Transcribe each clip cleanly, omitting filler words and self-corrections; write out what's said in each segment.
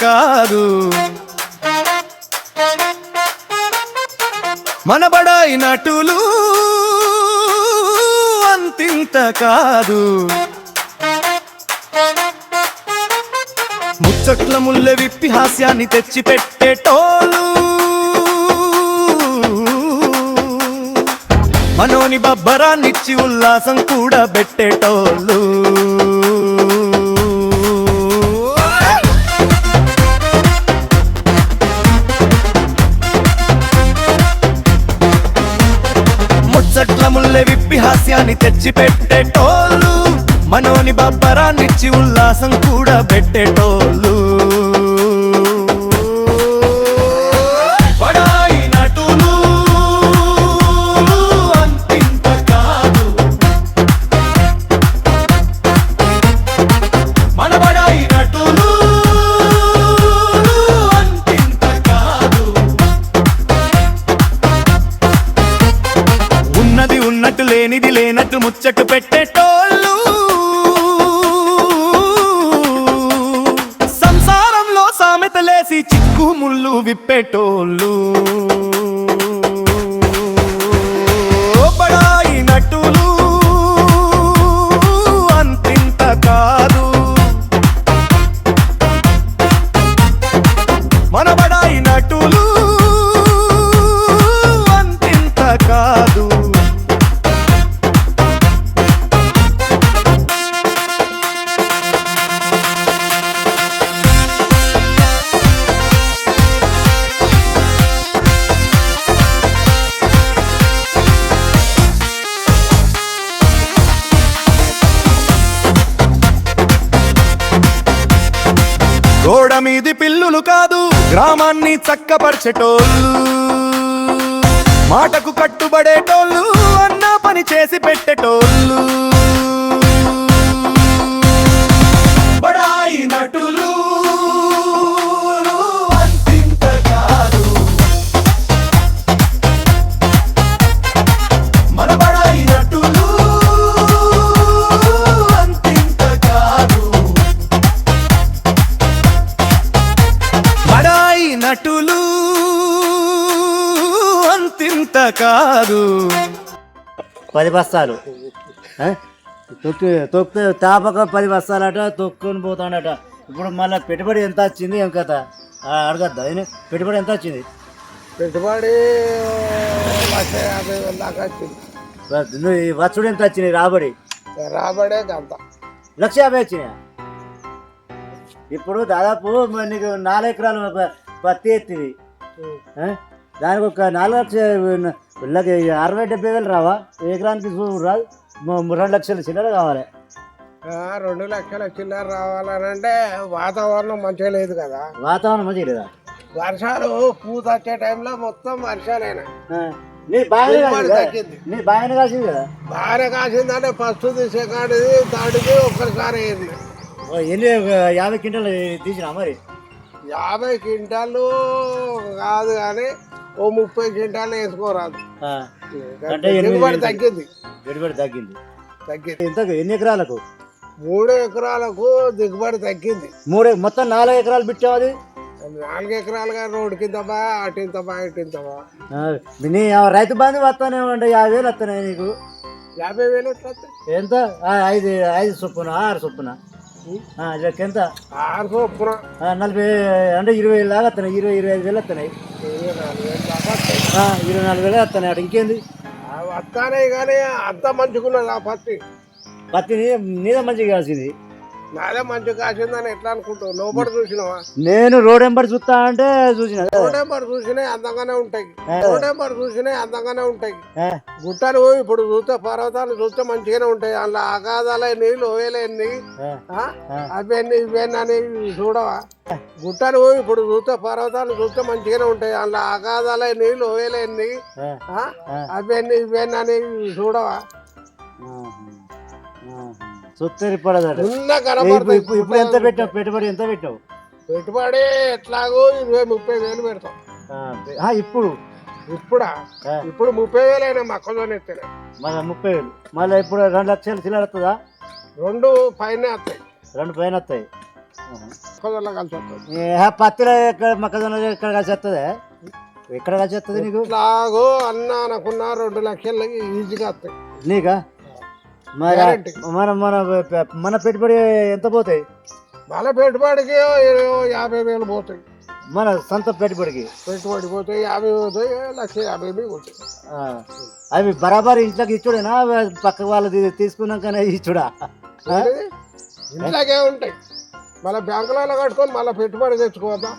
కాదు మన బడాయి నటులు అంతింత కాదు ముచ్చట్ల ముల్లె విప్పి హాస్యాన్ని తెచ్చి పెట్టేటోళ్ళు మనోని బబ్బరాన్నిచ్చి ఉల్లాసం కూడా పెట్టేటోళ్ళు ముచ్చట్ల ముల్లె విప్పి హాస్యాన్ని తెచ్చి పెట్టేటోళ్ళు మనోని బబ్బరాన్నిచ్చి ఉల్లాసం కూడా పెట్టేటోళ్ళు బడాయి నటులు అంతింత కాదు మన బడాయి నటులు అంతింత కాదు ఉన్నది ఉన్నట్టు లేనిది లేనట్టు ముచ్చట పెట్టేటోళ్ళు సంసారంలో సామెతలేసి చిక్కు ముళ్ళు విప్పేటోళ్ళు బడాయి నటులు అంతింత కాదు మన బడాయి నటులు అంతింత కాదు గోడ మీది పిల్లులు కాదు గ్రామాన్ని చక్కపరిచేటోళ్ళు మాటకు కట్టుబడేటోళ్ళు అన్న పని చేసి పెట్టేటోళ్ళు బడాయి నటులు అంతింత కాదు మన బడాయి నటులు అంతింత కాదు బడాయి నటులు అంతింత కాదు 10 బస్తాలు తొక్కితే తాపక 10 బస్తాలట తొక్కుని పోతాడట. ఇప్పుడు మళ్ళీ పెట్టుబడి ఎంత వచ్చింది ఏం కథ అడగద్దా పెట్టుబడి ఎంత వచ్చింది? పెట్టుబడి 150,000 దాకా వచ్చింది. నువ్వు వచ్చుడు ఎంత వచ్చినాయి? రాబడి అంత 150,000 వచ్చినాయా? ఇప్పుడు దాదాపు నీకు 4 ఎకరాలు పత్తి ఎత్తివి, దానికి ఒక 4 లక్షల 60-70 వేలు రావా? ఎకరానికి రాదు, 2 లక్షల చిల్లర కావాలి. 2 లక్షల చిల్లర రావాలనంటే వాతావరణం మంచిగా లేదు కదా. వాతావరణం మంచిగా లేదా? వర్షాలు పూత వచ్చే టైంలో మొత్తం వర్షాలైనా నీ బాగానే కాసింది కదా. బాగానే కాసిందంటే ఫస్ట్ సెకండ్ది థర్డ్ది ఒక్కసారి అయింది. ఎన్ని 50 క్వింటాలు తీసినా మరి? 50 క్వింటాలు కాదు కానీ ఓ 30 క్వింటాలు వేసుకోరాదు. దిగుబడి తగ్గింది. ఎంత ఎన్ని ఎకరాలకు? 3 ఎకరాలకు దిగుబడి తగ్గింది. మొత్తం 4 ఎకరాలు పెట్టావు. అది 4 ఎకరాలుగా రోడ్డు కిందబా అటింతబా ఇటింతబా. నీ రైతు బంధు వస్తానే ఉంటే 50,000 వస్తున్నాయి నీకు. 50,000 ఎంత? 5 చొప్పున 6 చొప్పున ఎంత? 6 చొప్పున 40 అంటే 20,000 దాకా వస్తున్నాయి. 20-25 వేలు వస్తున్నాయి. 24 వేలు వస్తున్నాయి. అటు ఇంకేంది వస్తానే కానీ అంత మంచుకున్నది. ఆ పత్తిని నీదే మంచిగా కాసింది. నాదే మంచిగా కాసిందని ఎట్లా అనుకుంటావు? లోపల చూసినావా? నేను రోడ్ ఎంబడి చూస్తా అంటే చూసిన. రోడ్ ఎంబడి చూసినాయి అందంగానే ఉంటాయి. గుట్టలు ఇప్పుడు చూస్తే పర్వతాలు చూస్తే మంచిగానే ఉంటాయి. అందులో ఆకాదాలే నీళ్ళు ఓయలేని అవన్నీ ఇవన్నీ చూడవా? గుట్టలు ఇప్పుడు చూస్తే పర్వతాలు చూస్తే మంచిగానే ఉంటాయి. అందులో ఆకాదాలే నీళ్ళు ఓయలేని అవన్నీ ఇవన్నీ చూడవా? ఇప్పుడు ఎంత పెట్టావు? పెట్టుబడి ఎంత పెట్టావు? పెట్టుబడి ఎట్లాగో 20-30 వేలు పెడతాం. ఇప్పుడు 30,000 అయినా మొక్కజొన్న ఎత్తాను. మళ్ళీ 30,000 మళ్ళీ ఇప్పుడు 2 లక్షలు చిల్లర వస్తుందా? 2 పైన వస్తాయి. 2 పైన వస్తాయి. మొక్కజొన్న కలిసి వస్తుంది. పత్తిలో ఎక్కడ మొక్కజొన్న ఎక్కడ కలిసి వస్తుంది? ఎక్కడ కలిసి వస్తుంది నీకు? ఇట్లాగో అన్న అనుకున్న 2 లక్షలకి ఈజీగా వస్తాయి నీకా? మరి Guarantee. మన పెట్టుబడి ఎంత పోతాయి? మన పెట్టుబడికి 50,000 పోతాయి. మన సొంత పెట్టుబడికి పెట్టుబడి పోతాయి 50 పోతాయి, 1,50,000 పోతాయి. అవి బరాబర్ ఇంట్లోకి ఇచ్చుడేనా పక్క వాళ్ళు తీసుకున్నాకనే ఇచ్చుడా? ఏంటిది? ఇంట్లోకే ఉంటాయి. మళ్ళీ బ్యాంకులలో కట్టుకొని మళ్ళీ పెట్టుబడి తెచ్చుకోవద్దా?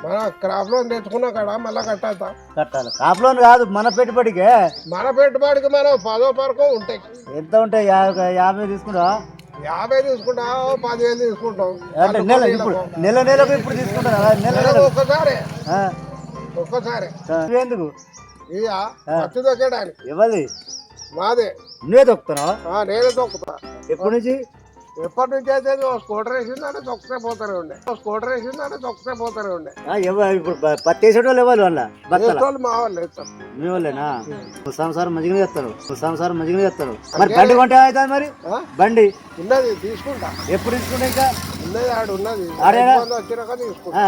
మన క్రాప్ లోన్ తెచ్చుకున్నా కదా మళ్ళీ కట్టద్దా? కట్టాలి. కాప్ లోన్ కాదు, మన పెట్టుబడికే. మన పెట్టుబడికి మనం 10 వరకు ఉంటాయి. ఎంత ఉంటాయి? 50 తీసుకుంటా? 50 తీసుకుంటావు, 10,000 తీసుకుంటాం. అంటే నెలకు ఇప్పుడు తీసుకుంటా నెల ఒక్కసారి ఎందుకు? ఇక పత్తి దొక్కడానికి ఇవ్వాలి. మాదే. నువ్వే దొక్కుతున్నావా? నేనే దొక్కుతా. ఎప్పటి నుంచి? ఎప్పటి నుంచి అయితే స్కూటర్ వేసిందంటే దొక్కతే పోతానే ఉండే. స్కూటర్ వేసిందంటే దొక్కతే పోతానే ఉండే. ఇప్పుడు పత్తి వేసేటోళ్ళు ఇవ్వాలి వాళ్ళ వేసేటోళ్ళు మా వాళ్ళు వేస్తారు. మీ వాళ్ళేనా? సంసారం మంచిగా చేస్తారు. మరి బండి కొంటే అవుతుంది. మరి బండి ఉన్నది తీసుకుంటా. ఎప్పుడు తీసుకుంటా? ఇంకా ఉన్నది ఆడు ఉన్నది. ఆడేనా? 5 మంది వచ్చినాక తీసుకుంటా.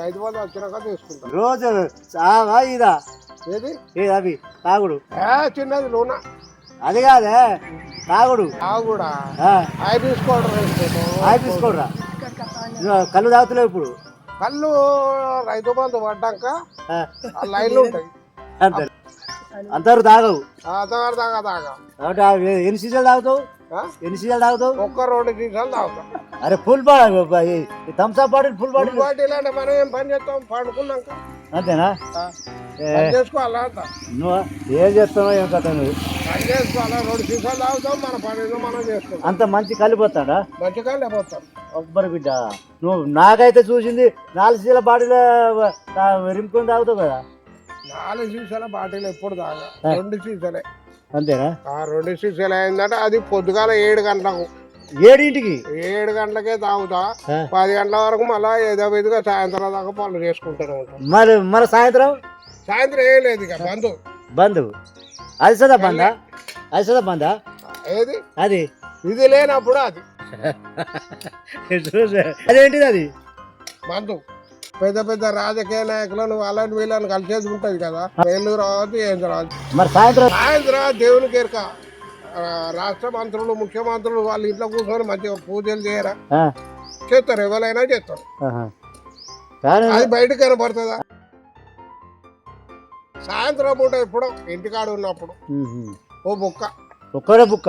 5 మంది వచ్చినాక తీసుకుంటా. రోజు ఇదా ఏది అవి తాగుడు? చిన్నది లోన. అది కాదే తాగుడు. కూడా అవి తీసుకోడరా? కళ్ళు తాగుతలేవు ఇప్పుడు? కళ్ళు రైతు బంధు పడ్డాక లైన్లు ఉంటాయి. అంతే అంతవరకు తాగవు? అంతవరకు తాగా. ఎన్ని సీజన్లు తాగుతావు? ఒక్క 2 సీసాలు తాగుతాం. అరే full bottle Thums Up bottle full bottle అంటే మనం ఏం పని చేస్తాం పండుకున్నాక? అంతేనా? చేసుకోవాలా? నువ్వు ఏం చేస్తావో ఏం కథ? నువ్వు పని చేసుకోవాలా? 2 సీసాలు తాగుతాం, మన పని మనం చేసుకుంటాం. అంత మంచి కలిపోతాడా? మంచి కాళ్ళే పోతాం. అబ్బరి బిడ్డ, నువ్వు నాకైతే చూసింది 4 సీసాల బాటిల్ రింపుకొని తాగుతావు కదా? 4 సీసాల బాటిల్ ఎప్పుడు తాగా? 2 సీసాలే. అంతేనా? 2 సీసాలు అయిందంటే అది పొద్దుగాల 7 గంటలకు. 7 గంటలకే తాగుతా. 10 గంటల వరకు మళ్ళీ ఏదో విధిగా సాయంత్రం దాకా పనులు చేసుకుంటూనే ఉంటాం. మరి సాయంత్రం ఏం లేదు ఇక బంధు. అది సదా బందా? ఏది అది ఇది లేనప్పుడు అది అదేంటిది? అది మందు. పెద్ద పెద్ద రాజకీయ నాయకులను వాళ్ళని వీళ్ళని కలిసేది ఉంటది కదా. వీళ్ళు రావద్దు, ఏం రావద్దు. మరి సాయంత్రం దేవునికి ఎరక రాష్ట్ర మంత్రులు, ముఖ్యమంత్రులు వాళ్ళ ఇంట్లో కూర్చొని మంచిగా పూజలు చేయరా? చేస్తారు, ఎవరైనా చేస్తారు. అది బయటకు కనపడుతుందా? సాయంత్రం పూట ఎప్పుడో ఇంటికాడ ఉన్నప్పుడు ఒక్కడే బుక్క.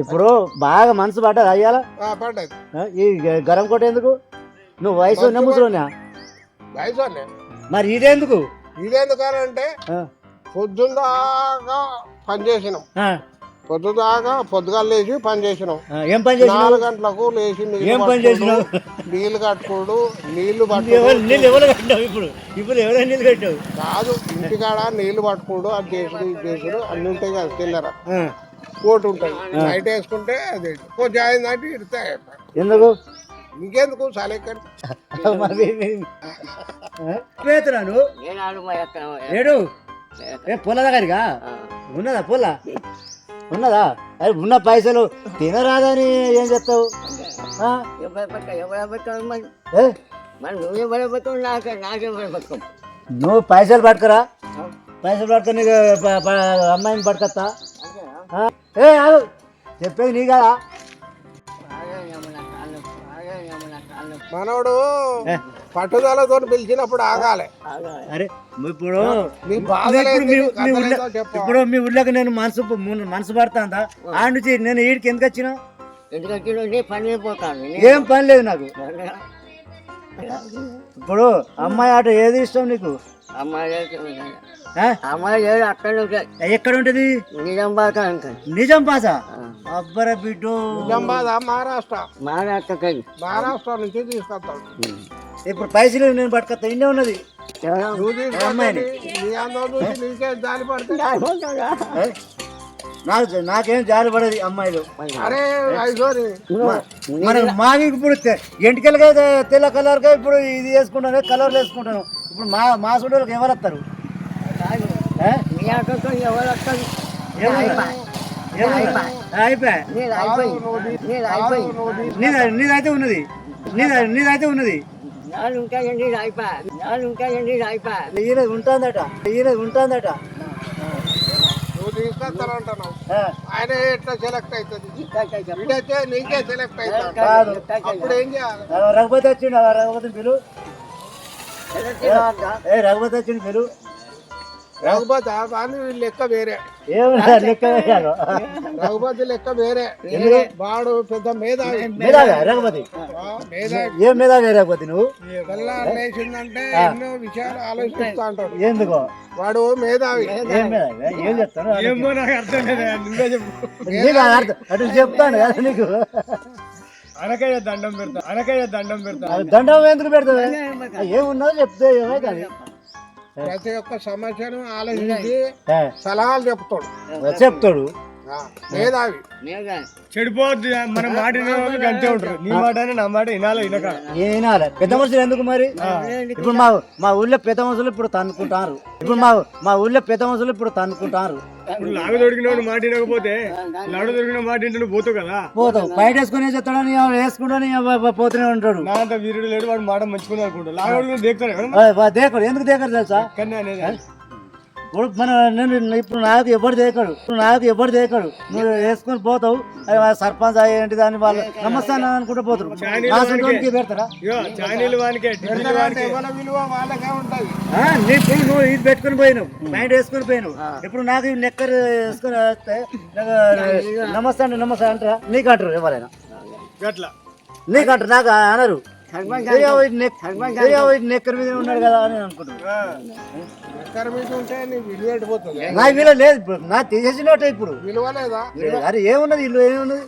ఇప్పుడు బాగా మనసు పడ్డది అయ్యాల పడ్డది. ఈ గరం కొట్ట ఎందుకు? నువ్వు వయసు ముసలోనా? వయసు మరి ఇదేందుకు అంటే పొద్దుదాకా పని చేసినాం. పొద్దుగాలు లేచి పని చేసినాం. 4 గంటలకు లేచి నీళ్లు కట్టుకోడు, నీళ్లు కట్టావు కాదు. ఇంటికాడ నీళ్లు పట్టుకోడు, అది చేసుడు ఇది చేసుడు అన్ని ఉంటాయి కదా. తెల్లరా కోటు ఉంటాయి, నైట్ వేసుకుంటే అది జాయిందంటే ఇడతాయి. ఎందుకు? ఇంకెందుకు సలెక్కని ఏడు పొల దగ్గరగా ఉన్నదా? ఉన్నదా? అరే ఉన్న పైసలు తినరాదని ఏం చేస్తావు? నువ్వు పైసలు పట్టుకురా. నీకు అమ్మాయిని పట్టుకొస్తా. చెప్పేది నీ కదా? మనోడు పట్టుదలతో పిలిచినప్పుడు ఆగాలి. అరే ఇప్పుడు మీ ఊళ్ళోకి నేను మనసు పడతాందా? ఆ నుంచి నేను ఈడికి ఎందుకు వచ్చినా? ఏం పని లేదు నాకు. ఇప్పుడు అమ్మాయి ఆట ఏది ఇష్టం నీకు? ఎక్కడ ఉంటది? నిజాం పాస? అబ్బర బిడ్డో, మహారాష్ట్ర నుంచి తీసుకొస్తాడు. ఇప్పుడు పైసలు నేను పట్టుకొస్తా. ఇన్నే ఉన్నది అమ్మాయిని. నాకేం జాలి పడేది అమ్మాయిలు. మనం మాకు ఇప్పుడు ఎంటికలుగా తెల్ల కలర్గా ఇప్పుడు ఇది వేసుకుంటాను, కలర్లు వేసుకుంటాను. ఇప్పుడు మా సూడోళ్ళకి ఎవరు వస్తారు? అయిపోయా నీదైతే ఉన్నది నీదైతే ఉన్నది ఈయన ఉంటుందట నువ్వు తీసుకొస్తానంటున్నావు ఆయన ఎట్లా సెలెక్ట్ అవుతుంది ఇదైతే నీకే సెలెక్ట్ అవుతుంది అప్పుడు ఏం చేయాలి రఘుపతి వచ్చిండు రఘుపతి పిలు రఘుపతి వచ్చిండు పిలు రఘుపతి కానీ లెక్క వేరే ఏమన్నా లెక్క వేశారు రఘుపతి లెక్క వేరే వాడు పెద్ద మేధావి మేధావి రఘుపతి మేధావి ఏం మేధావి రఘుపతి నువ్వు లేచిందంటే ఎన్నో విషయాలు ఆలోచిస్తా అంటాడు ఎందుకో వాడు మేధావి ఏం మేధావి ఏం చెప్తాను అటు చెప్తాను కదా నీకు అనకయ్య దండం పెడతా దండం ఎందుకు పెడతావు ఏమున్నదో చెప్తే ఏమో కానీ ప్రతి ఒక్క సమస్యను ఆలోచించి సలహాలు చెప్తాడు మేధావి చెడిపోద్ది మన మాట అంతే ఉంటారు నీ మాట నా మాట వినాలి పెద్ద మనుషులు ఎందుకు మరి ఇప్పుడు మా ఊళ్ళో పెద్ద మనుషులు ఇప్పుడు తన్నుకుంటారు మా ఊళ్ళో పెద్ద మనుషులు ఇప్పుడు తన్నుకుంటారు ఇప్పుడు లాగ దొరికిన మాట వినకపోతే లాడ దొరికిన మాట వింటే పోతావు కదా పోతావు బయట వేసుకుని చెప్తాడని వేసుకుంటాని పోతూనే ఉంటాడు నా అంత వీరుడు లేడు వాడు మాట మంచుకుని అనుకుంటాడు లాగ దేకుతాడు దేకడు ఎందుకు దేకడు తెలుసా కన్నా అనేది ఇప్పుడు నేను ఇప్పుడు నాకు ఎవరు దేకడు నువ్వు వేసుకొని పోతావు సర్పంచ్ ఏంటి దాని వాళ్ళు నమస్తే అనుకుంటూ పోతారు పెడతారా విలువ వాళ్ళకే ఉంటది ఇప్పుడు నువ్వు ఇది పెట్టుకుని పోయినావు మైండ్ వేసుకుని పోయినావు ఇప్పుడు నాకు నెక్కర్ వేసుకుని వస్తే నమస్తే అంటారా నీకు అంటారు ఎవరైనా అట్లా నీకంటారు నాకు అనరు నెక్కర్ మీద ఉన్నాడు కదా అని అనుకుంటున్నాను నా విలువ లేదు ఇప్పుడు నా తీసేసినట్టే ఇప్పుడు విలువ లేదా అరే ఏమున్నది ఇల్లు ఏమున్నది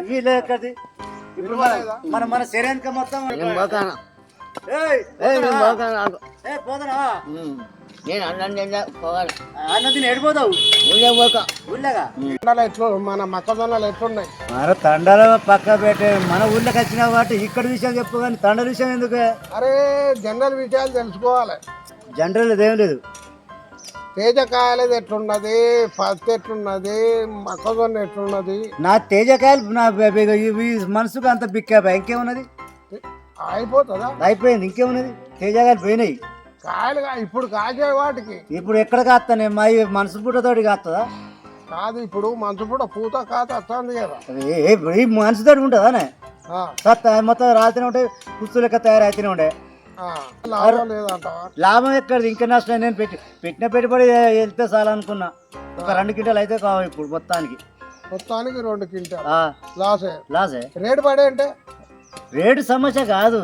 వీళ్ళు ఎక్కడిది ఇప్పుడు మన శరీరానికి మొత్తం పోతానా నేను అన్నది ఎడిపోతావు ఊళ్ళగా మన మొక్కజొన్నలు ఎట్లున్నాయి మన తండలో పక్క పెట్టే మన ఊళ్ళోకి వచ్చినా కాబట్టి ఇక్కడ విషయం చెప్పు కానీ తండల విషయం ఎందుకు అరే జనరల్ విషయాలు తెలుసుకోవాలి జనరల్ ఏం లేదు తేజకాయలది ఎట్లున్నది పత్తి ఎట్లున్నది మొక్కజొన్న ఎట్లున్నది నా తేజకాయలు నా ఈ మనసుకు అంత బిక్కా ఇంకేమున్నది అయిపోతుందా అయిపోయింది ఇంకేమున్నది తేజకాయలు పోయినాయి కాయలు ఇప్పుడు కాసే వాటికి ఇప్పుడు ఎక్కడ కాస్తానే మా మనసు పుట్టతోటి కాస్తుందా కాదు ఇప్పుడు మంచు పూట పూత కాత వస్తుంది కదా ఈ మనసుతోటి ఉంటుందానే మొత్తం రాతనే ఉంటాయి పుస్తు లెక్క తయారైతేనే ఉండే లాభం లేదంటావా లాభం ఎక్కడిది ఇంకా నష్టం నేను పెట్టిన పెట్టుబడి వెళ్తే చాలా అనుకున్నా ఒక 2 క్వింటాలు అయితే కావాలి ఇప్పుడు మొత్తానికి 2 క్వింటాలు లాసే రేటు పడే అంటే రేటు సమస్య కాదు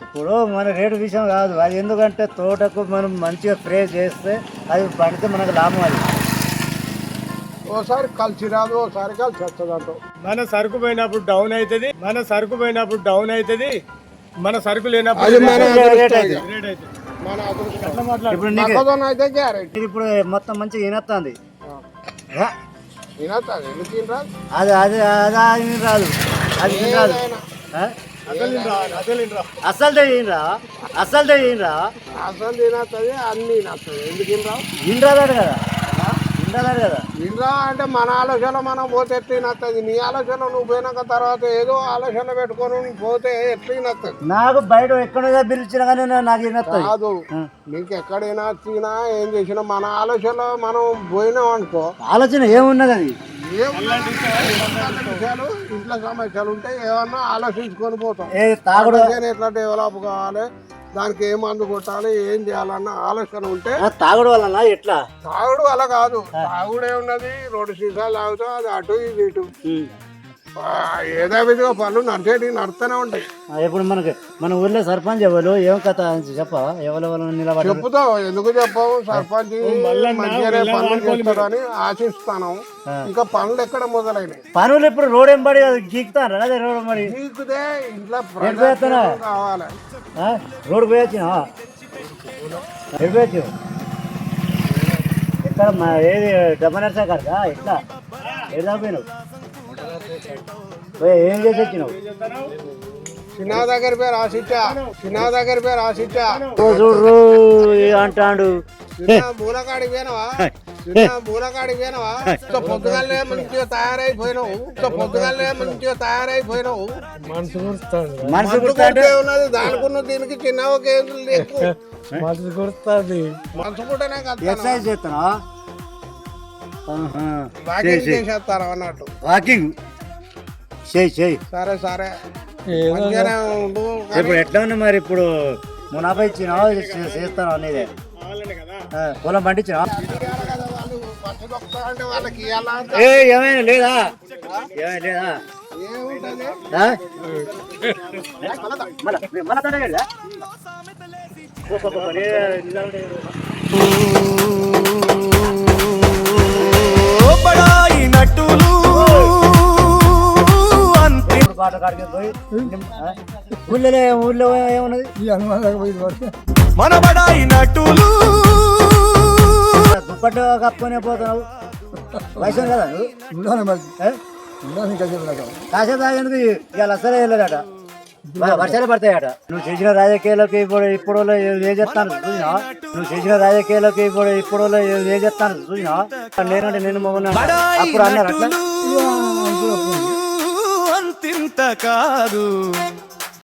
ఇప్పుడు మన రేటు విషయం కాదు అది ఎందుకంటే తోటకు మనం మంచిగా స్ప్రే చేస్తే అది పడితే మనకు లాభం అది ఓసారి కలిసి రాదు ఓసారి కలిసి వస్తుంది అంటావు మన సరుకు పోయినప్పుడు డౌన్ అవుతుంది మన సరుకు లేనప్పుడు రేట్ అవుతుంది ఇప్పుడు మొత్తం మంచిగా వినొస్తుంది అది అది అదా రాదు అది రాదు అసలు తెలియరా అసలు తినస్తుంది అన్ని నచ్చదు ఎందుకు ఇంద్రాదాడు కదా కదా ఇంద్రా అంటే మన ఆలోచన మనం పోతే ఎట్లా నచ్చదు నీ ఆలోచన నువ్వు పోయినాక తర్వాత ఏదో ఆలోచన పెట్టుకొని పోతే ఎట్లా నచ్చదు నాకు బయట ఎక్కడ పిలిచినా కానీ నాకు వినొస్తుంది కాదు నీకు ఎక్కడైనా వచ్చినా ఏం చేసినా మన ఆలోచనలో మనం పోయినాం అనుకో ఆలోచన ఏమున్నది అది విషయాలు ఇంట్లో సమస్యలు ఉంటే ఏమన్నా ఆలోచించుకొని పోతాం తాగుడు ఎట్లా డెవలప్ కావాలి దానికి ఏ మందు కొట్టాలి ఏం చేయాలన్న ఆలోచన ఉంటే తాగుడు వల్ల ఎట్లా తాగుడు అలా కాదు తాగుడే ఉన్నది 2 సీసాలు తాగుతాం అది అటు ఇది ఇటు ఏదో విధంగా పనులు నడుస్తూనే ఉంటాయి ఇప్పుడు మన ఊర్లో సర్పంచ్ ఎవరు ఏం కథ చెప్పవా ఎవరెవరు నిలబడి చెప్పుతావు ఎందుకు చెప్పావు సర్పంచ్ మంచిగానే పనులు చేస్తాడని ఆశిస్తాను ఇంకా పనులు ఎక్కడ మొదలైనాయి పనులు ఇప్పుడు రోడ్ ఎంబడి గీకుతాను అదే రోడ్ ఎంబడి గీకుతే ఇంట్లో కావాలి రోడ్ పోయొచ్చిన ఎక్కడ ఏది డబ్బనర్సా కాదా ఎట్లా ఏదా పోయినావు ఏం చేసి వచ్చినావు చిన్న దగ్గర పేరు ఆశించా చూడు అంటాడు మూలకాడికి పోయినావా మూలకాడికి పోయినావా పొద్దుగాలే మంచిగా తయారైపోయినావు మనసు కొడుతుంది మనసు కొడితే ఉన్నది దానికున్న దీనికి చిన్న ఒక ఎక్కువ మనసు కొడుతుంది మనసు కూడా ఎక్సర్సైజ్ చేస్తున్నా చేసేస్తాను అన్నట్టు వాకింగ్ చేయి సరే సరే మంచిగానే ఉండు ఇప్పుడు ఎట్లా ఉన్నా మరి ఇప్పుడు మునాభై ఇచ్చినావా చేస్తాను అనేది పొలం పండించినా వాళ్ళు పట్టు దొక్కుతా అంటే వాళ్ళకి ఇవ్వాలా ఏమైనా లేదా ఏముంటది పాట కాడికి పోయి ఊళ్ళో ఏమున్నది మన బడాయి నటులు దుప్పట్టు కప్పుకొనే పోతున్నావు వయసు కదా నువ్వు కాసేపు తాగేందుకు ఇవాళ అసలే వెళ్ళాడట వర్షాలు పడతాయట నువ్వు చేసిన రాజకీయాలకు ఇప్పుడు ఏం చెప్తాను చూసినా నువ్వు చేసిన రాజకీయాలకు ఇప్పుడు ఏం చెప్తాను చూసినా నేనంటే నేను అప్పుడు అన్నారు అట్లా అంతింత కాదు